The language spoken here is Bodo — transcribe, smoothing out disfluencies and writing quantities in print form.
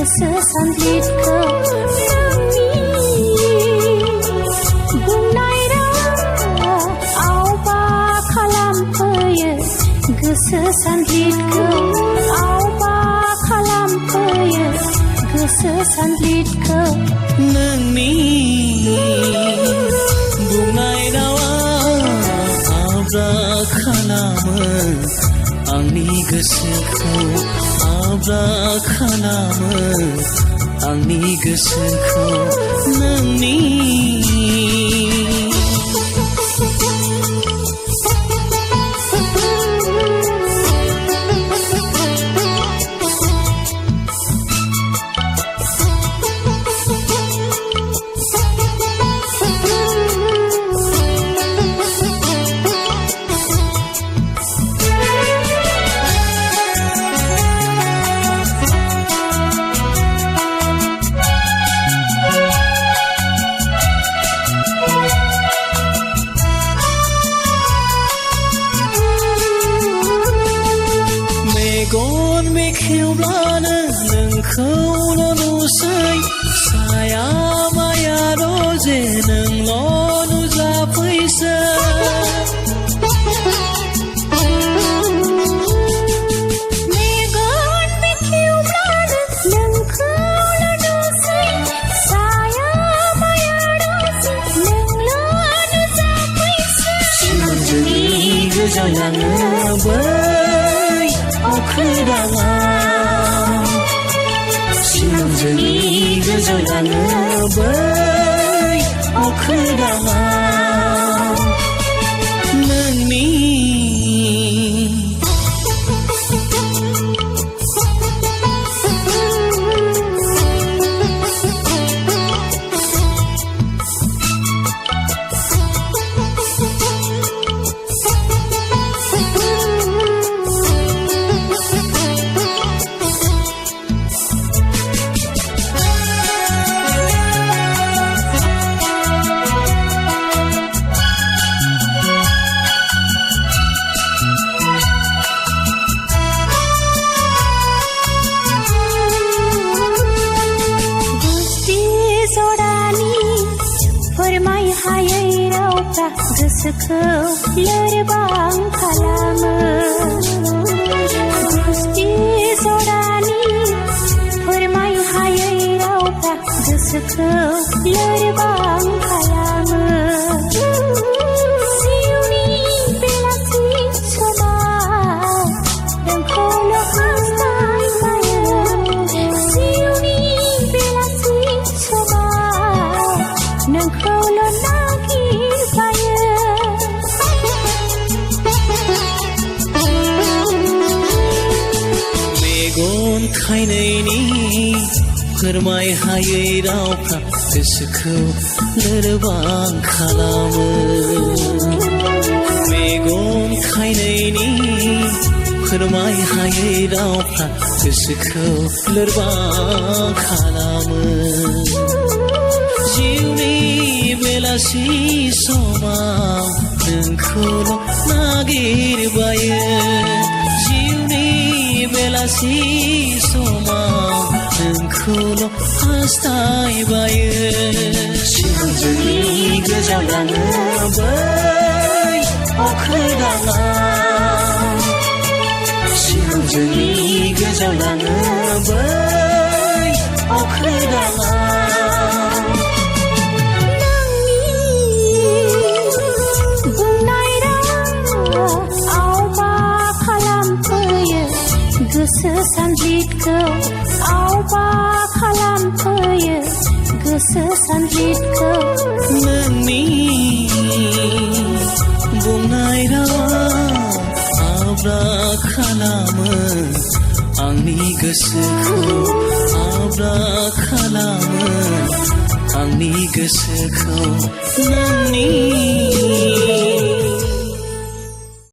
गोसो सानज्लिदखौ नोंनि बुंनाय रावा आवबा खालामफैयो गोसो सानज्लिदखौ आवबा खालामफैयो गोसो सानज्लिदखौ नोंनि बुंनाय रावा आब्रा खालामो आंनि गोसोखौ आब्रा खालामो आंनि गोसोखौ नोंनि मेगन बेखेवब्लानो नोंखौल' नुसै साया माया रजे नोंल' नुजाफैसै मेगन बेखेवब्लानो नोंखौल' नुसै साया माया रजे नोंल' नुजाफैसै सिमांजोंनि गोजावलाङो अख्राङा सिमांजोंनि गोजावलाङो बै अख्राङा नोंनि हायै रावफ्रा गोसोखौ लोरबां खालामो गुस्थि जरानि फोरमाय हायै रावफ्रा गोसोखौ लोरबां खालामो जिउनि बेलासि समाव नोंखौल' हास्थायबायो जिउनि बेलासि समाव नोंखौल' मेगन खायनायनि फोरमाय हायै रावफ्रा गोसोखौ लोरबां खालामो मेगन खायनायनि फोरमाय हायै रावफ्रा गोसोखौ लोरबां खालामो जिउनि बेलासि समाव नोंखौल' नागिरबायो जिउनि बेलासि समाव नोंखौल' हास्थायबायो सिमांजोंनि गोजावलाङो बै अख्राङा सिमांजोंनि गोजावलाङो बै अख्राङा गोसो सानज्लिदखौ आवबा खालामफैयो गोसो सानज्लिदखौ नोंनि बुंनाय रावा आब्रा खालामो आंनि गोसोखौ आब्रा खालामो आंनि गोसोखौ नोंनि